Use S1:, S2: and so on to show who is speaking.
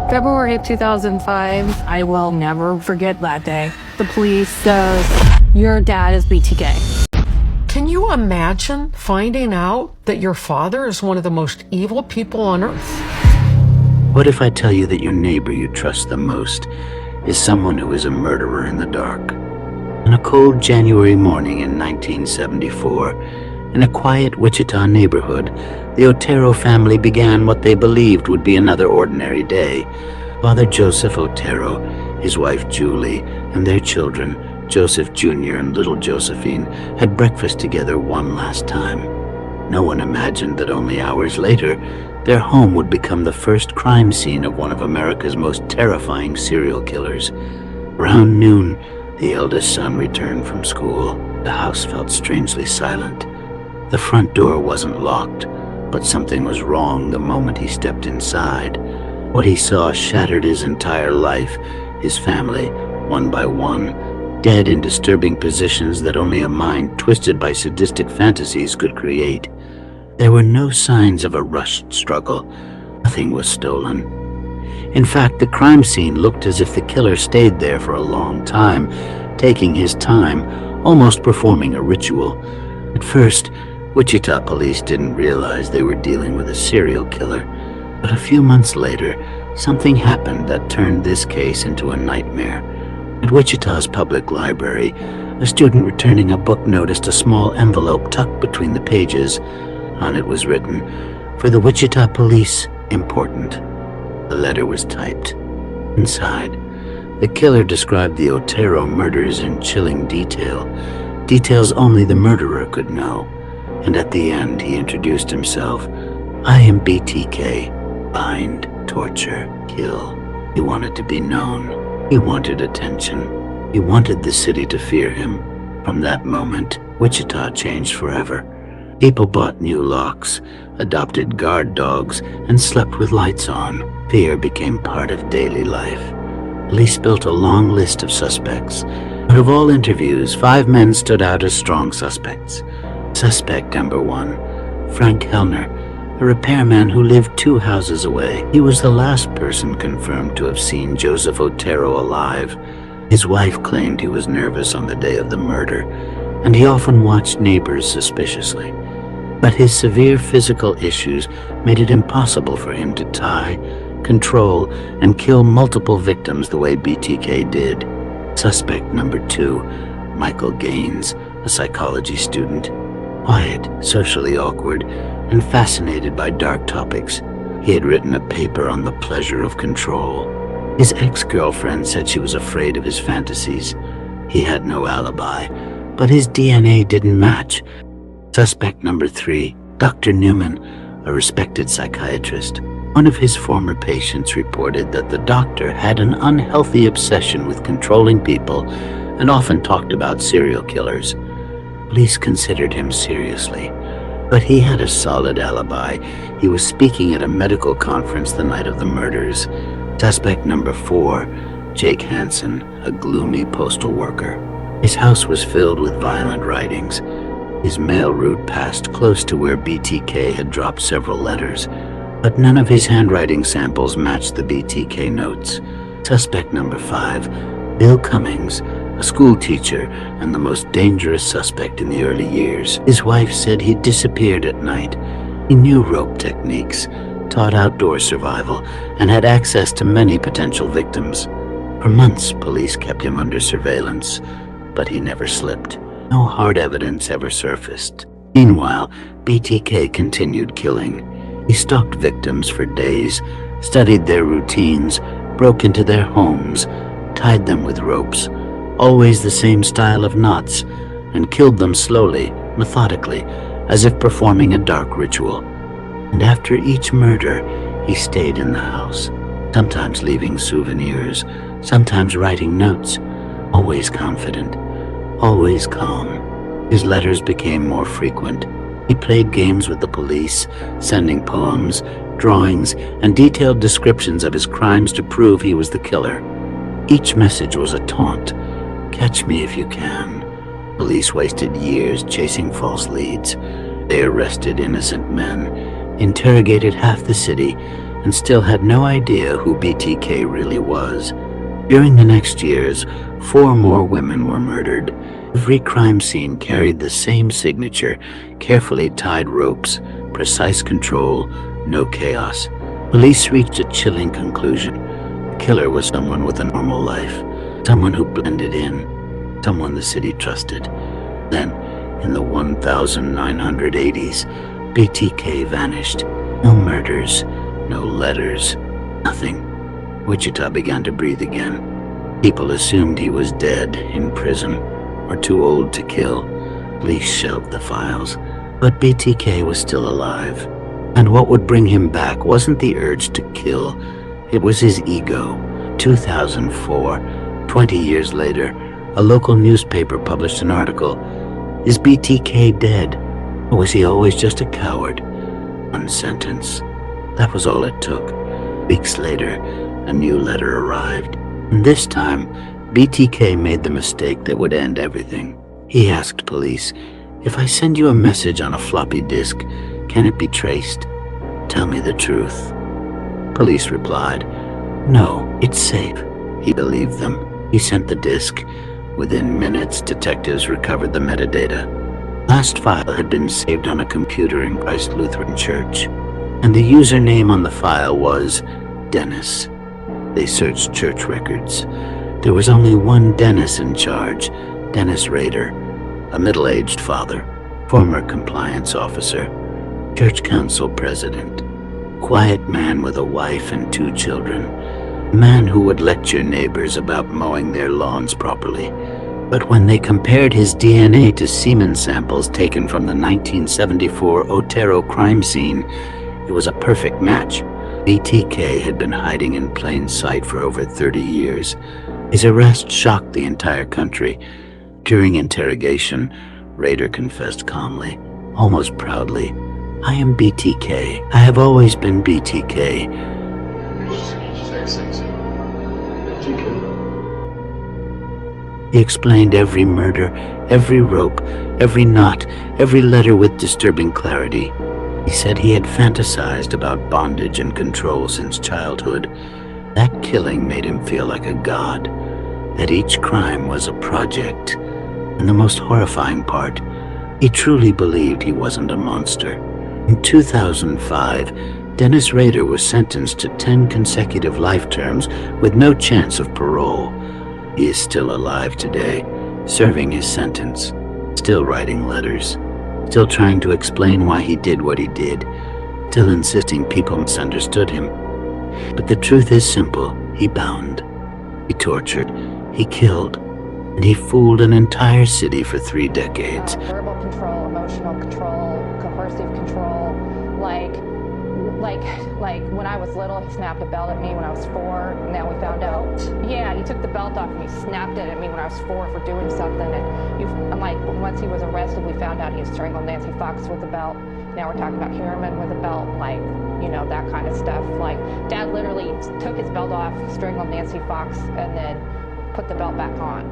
S1: February of 2005, I will never forget that day. The police says, your dad is BTK.
S2: Can you imagine finding out that your father is one of the most evil people on earth?
S3: What if I tell you that your neighbor you trust the most is someone who is a murderer in the dark? On a cold January morning in 1974, in a quiet Wichita neighborhood, the Otero family began what they believed would be another ordinary day. Father Joseph Otero, his wife Julie, and their children, Joseph Jr. and little Josephine, had breakfast together one last time. No one imagined that only hours later, their home would become the first crime scene of one of America's most terrifying serial killers. Around noon, the eldest son returned from school. The house felt strangely silent. The front door wasn't locked, but something was wrong the moment he stepped inside. What he saw shattered his entire life, his family, one by one, dead in disturbing positions that only a mind twisted by sadistic fantasies could create. There were no signs of a rushed struggle. Nothing was stolen. In fact, the crime scene looked as if the killer stayed there for a long time, taking his time, almost performing a ritual. At first, Wichita police didn't realize they were dealing with a serial killer, but a few months later, something happened that turned this case into a nightmare. At Wichita's public library, a student returning a book noticed a small envelope tucked between the pages. On it was written, "For the Wichita police, important." The letter was typed. Inside, the killer described the Otero murders in chilling detail, details only the murderer could know. And at the end, he introduced himself. "I am BTK. Bind, torture, kill." He wanted to be known. He wanted attention. He wanted the city to fear him. From that moment, Wichita changed forever. People bought new locks, adopted guard dogs, and slept with lights on. Fear became part of daily life. Police built a long list of suspects. Out of all interviews, 5 men stood out as strong suspects. Suspect number 1, Frank Hellner, a repairman who lived 2 houses away. He was the last person confirmed to have seen Joseph Otero alive. His wife claimed he was nervous on the day of the murder, and he often watched neighbors suspiciously. But his severe physical issues made it impossible for him to tie, control, and kill multiple victims the way BTK did. Suspect number 2, Michael Gaines, a psychology student. Quiet, socially awkward, and fascinated by dark topics. He had written a paper on the pleasure of control. His ex-girlfriend said she was afraid of his fantasies. He had no alibi, but his DNA didn't match. Suspect number 3, Dr. Newman, a respected psychiatrist. One of his former patients reported that the doctor had an unhealthy obsession with controlling people and often talked about serial killers. Police considered him seriously, but he had a solid alibi. He was speaking at a medical conference the night of the murders. Suspect number 4, Jake Hansen, a gloomy postal worker. His house was filled with violent writings. His mail route passed close to where BTK had dropped several letters, but none of his handwriting samples matched the BTK notes. Suspect number 5, Bill Cummings, a school teacher and the most dangerous suspect in the early years. His wife said he disappeared at night. He knew rope techniques, taught outdoor survival, and had access to many potential victims. For months, police kept him under surveillance, but he never slipped. No hard evidence ever surfaced. Meanwhile, BTK continued killing. He stalked victims for days, studied their routines, broke into their homes, tied them with ropes, always the same style of knots, and killed them slowly, methodically, as if performing a dark ritual. And after each murder, he stayed in the house, sometimes leaving souvenirs, sometimes writing notes, always confident, always calm. His letters became more frequent. He played games with the police, sending poems, drawings, and detailed descriptions of his crimes to prove he was the killer. Each message was a taunt. Catch me if you can. Police wasted years chasing false leads. They arrested innocent men, interrogated half the city, and still had no idea who BTK really was. During the next years, 4 more women were murdered. Every crime scene carried the same signature: carefully tied ropes, precise control, no chaos. Police reached a chilling conclusion. The killer was someone with a normal life, someone who blended in, someone the city trusted. Then, in the 1980s, BTK vanished. No murders, no letters, nothing. Wichita began to breathe again. People assumed he was dead, in prison, or too old to kill. Police shelved the files, but BTK was still alive. And what would bring him back wasn't the urge to kill, it was his ego. 2004, 20 years later, a local newspaper published an article. Is BTK dead? Or was he always just a coward? One sentence. That was all it took. Weeks later, a new letter arrived. And this time, BTK made the mistake that would end everything. He asked police, "If I send you a message on a floppy disk, can it be traced? Tell me the truth." Police replied, "No, it's safe." He believed them. He sent the disk. Within minutes, detectives recovered the metadata. Last file had been saved on a computer in Christ Lutheran Church, and the username on the file was Dennis. They searched church records. There was only one Dennis in charge, Dennis Rader, a middle-aged father, former compliance officer, church council president, quiet man with a wife and 2 children, a man who would lecture neighbors about mowing their lawns properly. But when they compared his DNA to semen samples taken from the 1974 Otero crime scene, it was a perfect match. BTK had been hiding in plain sight for over 30 years. His arrest shocked the entire country. During interrogation, Rader confessed calmly, almost proudly, "I am BTK. I have always been BTK." He explained every murder, every rope, every knot, every letter with disturbing clarity. He said he had fantasized about bondage and control since childhood. That killing made him feel like a god, that each crime was a project. And the most horrifying part, he truly believed he wasn't a monster. In 2005, Dennis Rader was sentenced to 10 consecutive life terms with no chance of parole. He is still alive today, serving his sentence, still writing letters, still trying to explain why he did what he did, still insisting people misunderstood him. But the truth is simple. He bound, he tortured, he killed, and he fooled an entire city for 3 decades.
S4: Verbal control, emotional control, coercive control, like when I was little, he snapped a belt at me when I was 4. Now we found out. Yeah, he took the belt off and he snapped it at me when I was 4 for doing something. And once he was arrested, we found out he had strangled Nancy Fox with a belt. Now we're talking about Harriman with a belt, that kind of stuff. Like, Dad literally took his belt off, strangled Nancy Fox, and then put the belt back on.